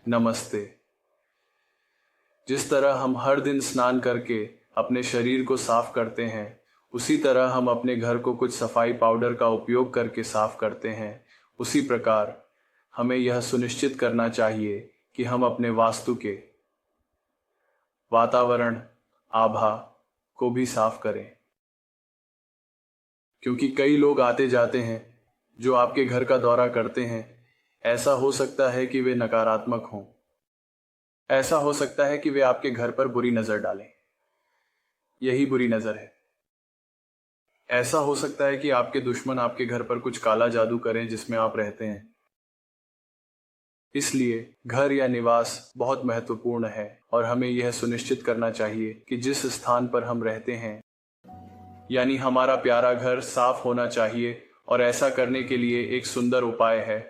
नमस्ते। जिस तरह हम हर दिन स्नान करके अपने शरीर को साफ करते हैं, उसी तरह हम अपने घर को कुछ सफाई पाउडर का उपयोग करके साफ करते हैं। उसी प्रकार हमें यह सुनिश्चित करना चाहिए कि हम अपने वास्तु के वातावरण आभा को भी साफ करें, क्योंकि कई लोग आते जाते हैं जो आपके घर का दौरा करते हैं। ऐसा हो सकता है कि वे नकारात्मक हों, ऐसा हो सकता है कि वे आपके घर पर बुरी नजर डालें, यही बुरी नजर है। ऐसा हो सकता है कि आपके दुश्मन आपके घर पर कुछ काला जादू करें जिसमें आप रहते हैं। इसलिए घर या निवास बहुत महत्वपूर्ण है और हमें यह सुनिश्चित करना चाहिए कि जिस स्थान पर हम रहते हैं, यानी हमारा प्यारा घर साफ होना चाहिए। और ऐसा करने के लिए एक सुंदर उपाय है,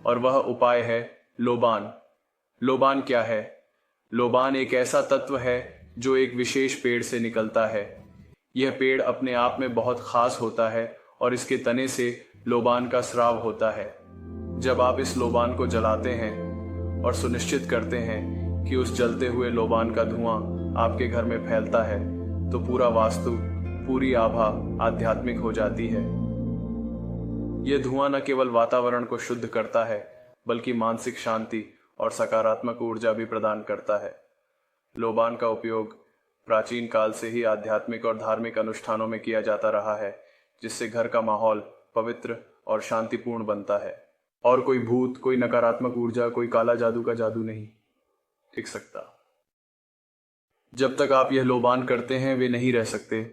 और वह उपाय है लोबान। लोबान क्या है? लोबान एक ऐसा तत्व है जो एक विशेष पेड़ से निकलता है। यह पेड़ अपने आप में बहुत खास होता है और इसके तने से लोबान का स्राव होता है। जब आप इस लोबान को जलाते हैं और सुनिश्चित करते हैं कि उस जलते हुए लोबान का धुआं आपके घर में फैलता है, तो पूरा वास्तु, पूरी आभा आध्यात्मिक हो जाती है। यह धुआं न केवल वातावरण को शुद्ध करता है, बल्कि मानसिक शांति और सकारात्मक ऊर्जा भी प्रदान करता है। लोबान का उपयोग प्राचीन काल से ही आध्यात्मिक और धार्मिक अनुष्ठानों में किया जाता रहा है, जिससे घर का माहौल पवित्र और शांतिपूर्ण बनता है। और कोई भूत, कोई नकारात्मक ऊर्जा, कोई काला जादू का जादू नहीं टिक सकता। जब तक आप यह लोबान करते हैं, वे नहीं रह सकते।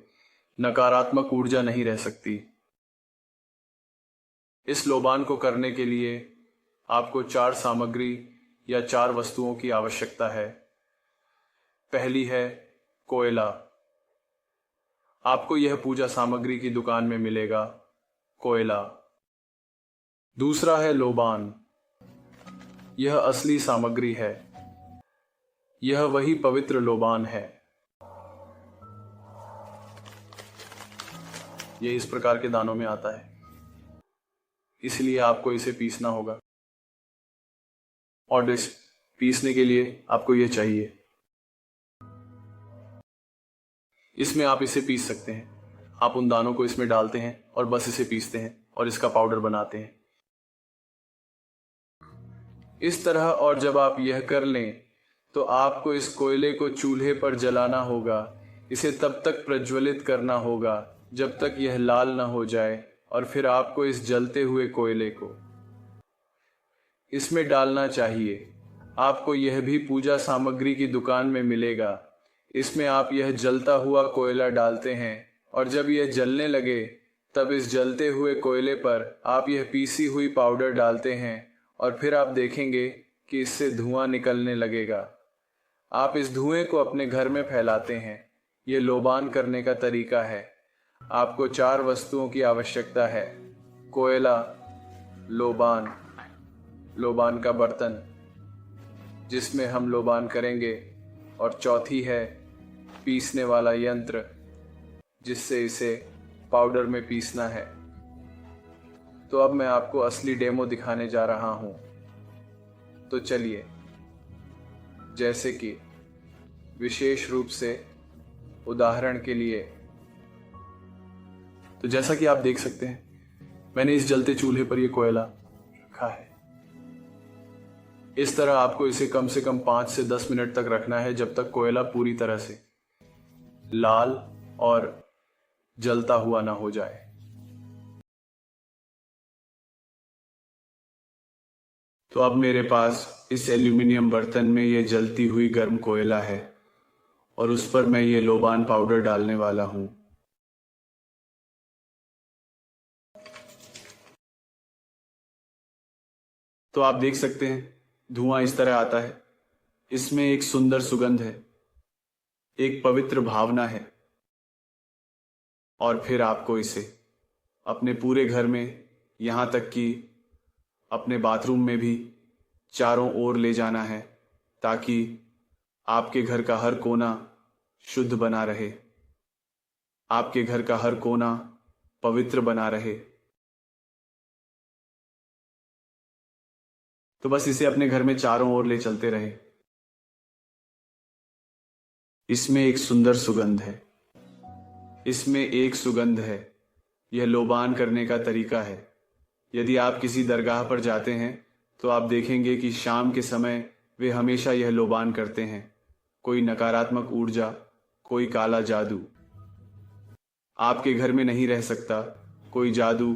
नकारात्मक ऊर्जा नहीं रह सकती। इस लोबान को करने के लिए आपको 4 सामग्री या 4 वस्तुओं की आवश्यकता है। पहली है कोयला। आपको यह पूजा सामग्री की दुकान में मिलेगा, कोयला। दूसरा है लोबान। यह असली सामग्री है। यह वही पवित्र लोबान है। यह इस प्रकार के दानों में आता है, इसलिए आपको इसे पीसना होगा। और इस पीसने के लिए आपको यह चाहिए। इसमें आप इसे पीस सकते हैं। आप उन दानों को इसमें डालते हैं और बस इसे पीसते हैं और इसका पाउडर बनाते हैं इस तरह। और जब आप यह कर लें, तो आपको इस कोयले को चूल्हे पर जलाना होगा। इसे तब तक प्रज्वलित करना होगा जब तक यह लाल न हो जाए, और फिर आपको इस जलते हुए कोयले को इसमें डालना चाहिए। आपको यह भी पूजा सामग्री की दुकान में मिलेगा। इसमें आप यह जलता हुआ कोयला डालते हैं, और जब यह जलने लगे, तब इस जलते हुए कोयले पर आप यह पीसी हुई पाउडर डालते हैं, और फिर आप देखेंगे कि इससे धुआं निकलने लगेगा। आप इस धुएं को अपने घर में फैलाते हैं। ये लोबान करने का तरीका है। आपको 4 वस्तुओं की आवश्यकता है: कोयला, लोबान, लोबान का बर्तन जिसमें हम लोबान करेंगे, और चौथी है पीसने वाला यंत्र जिससे इसे पाउडर में पीसना है। तो अब मैं आपको असली डेमो दिखाने जा रहा हूं। तो चलिए, जैसे कि विशेष रूप से उदाहरण के लिए, तो जैसा कि आप देख सकते हैं, मैंने इस जलते चूल्हे पर यह कोयला रखा है। इस तरह आपको इसे कम से कम 5 से 10 मिनट तक रखना है, जब तक कोयला पूरी तरह से लाल और जलता हुआ ना हो जाए। तो अब मेरे पास इस एल्यूमिनियम बर्तन में ये जलती हुई गर्म कोयला है, और उस पर मैं ये लोबान पाउडर डालने वाला हूं। तो आप देख सकते हैं, धुआं इस तरह आता है। इसमें एक सुंदर सुगंध है, एक पवित्र भावना है। और फिर आपको इसे अपने पूरे घर में, यहाँ तक कि अपने बाथरूम में भी चारों ओर ले जाना है, ताकि आपके घर का हर कोना शुद्ध बना रहे, आपके घर का हर कोना पवित्र बना रहे। तो बस इसे अपने घर में चारों ओर ले चलते रहे। इसमें एक सुंदर सुगंध है, इसमें एक सुगंध है। यह लोबान करने का तरीका है। यदि आप किसी दरगाह पर जाते हैं तो आप देखेंगे कि शाम के समय वे हमेशा यह लोबान करते हैं। कोई नकारात्मक ऊर्जा, कोई काला जादू आपके घर में नहीं रह सकता, कोई जादू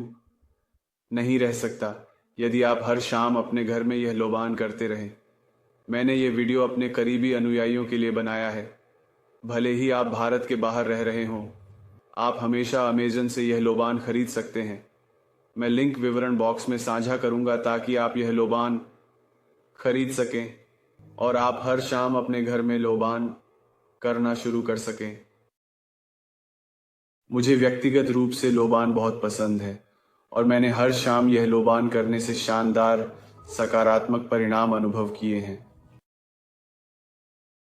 नहीं रह सकता यदि आप हर शाम अपने घर में यह लोबान करते रहें। मैंने ये वीडियो अपने करीबी अनुयायियों के लिए बनाया है। भले ही आप भारत के बाहर रह रहे हों, आप हमेशा अमेजन से यह लोबान खरीद सकते हैं। मैं लिंक विवरण बॉक्स में साझा करूंगा ताकि आप यह लोबान खरीद सकें और आप हर शाम अपने घर में लोबान करना शुरू कर सकें। मुझे व्यक्तिगत रूप से लोबान बहुत पसंद है और मैंने हर शाम यह लोबान करने से शानदार सकारात्मक परिणाम अनुभव किए हैं।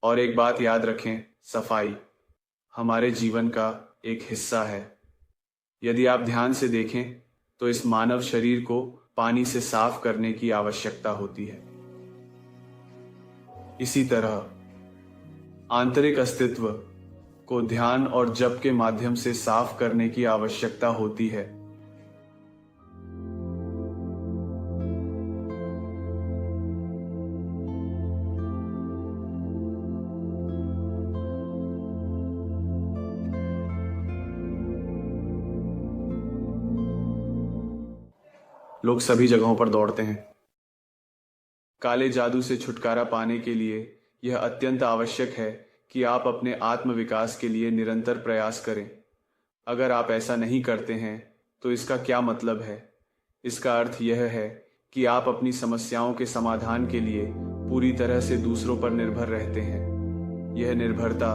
और एक बात याद रखें, सफाई हमारे जीवन का एक हिस्सा है। यदि आप ध्यान से देखें तो इस मानव शरीर को पानी से साफ करने की आवश्यकता होती है। इसी तरह आंतरिक अस्तित्व को ध्यान और जप के माध्यम से साफ करने की आवश्यकता होती है। लोग सभी जगहों पर दौड़ते हैं। काले जादू से छुटकारा पाने के लिए यह अत्यंत आवश्यक है कि आप अपने आत्म विकास के लिए निरंतर प्रयास करें। अगर आप ऐसा नहीं करते हैं तो इसका क्या मतलब है? इसका अर्थ यह है कि आप अपनी समस्याओं के समाधान के लिए पूरी तरह से दूसरों पर निर्भर रहते हैं। यह निर्भरता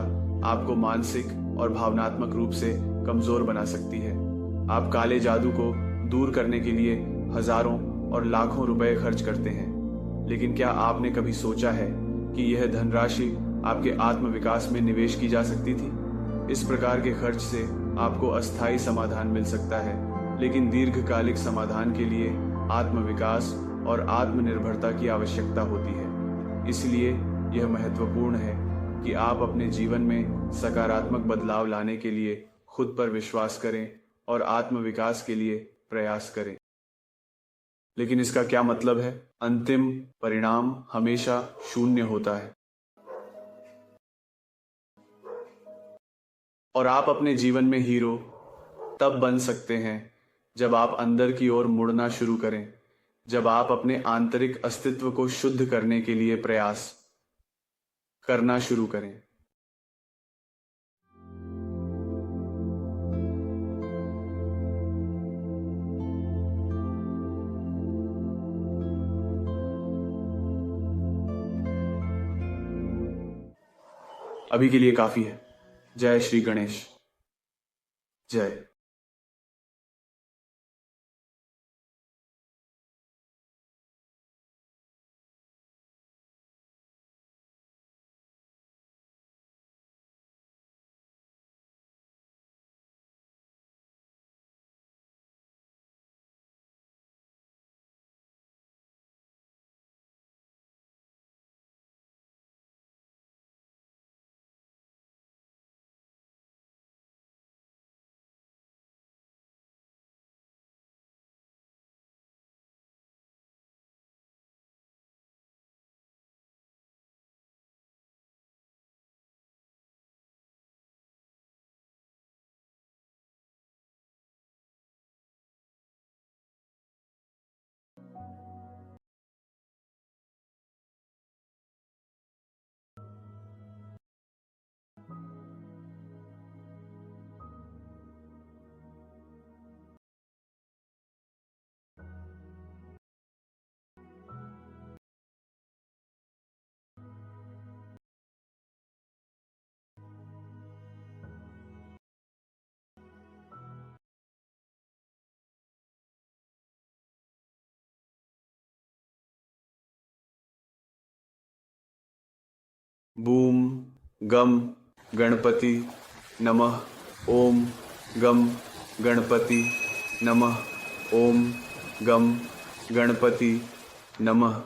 आपको मानसिक और भावनात्मक रूप से कमजोर बना सकती है। आप काले जादू को दूर करने के लिए हजारों और लाखों रुपए खर्च करते हैं, लेकिन क्या आपने कभी सोचा है कि यह धनराशि आपके आत्म विकास में निवेश की जा सकती थी? इस प्रकार के खर्च से आपको अस्थायी समाधान मिल सकता है, लेकिन दीर्घकालिक समाधान के लिए आत्म विकास और आत्मनिर्भरता की आवश्यकता होती है। इसलिए यह महत्वपूर्ण है कि आप अपने जीवन में सकारात्मक बदलाव लाने के लिए खुद पर विश्वास करें और आत्म विकास के लिए प्रयास करें। लेकिन इसका क्या मतलब है? अंतिम परिणाम हमेशा शून्य होता है और आप अपने जीवन में हीरो तब बन सकते हैं जब आप अंदर की ओर मुड़ना शुरू करें, जब आप अपने आंतरिक अस्तित्व को शुद्ध करने के लिए प्रयास करना शुरू करें। अभी के लिए काफी है। जय श्री गणेश। जय। बूम गम गणपति नमः। ओम गम गणपति नमः। ओम गम गणपति नमः।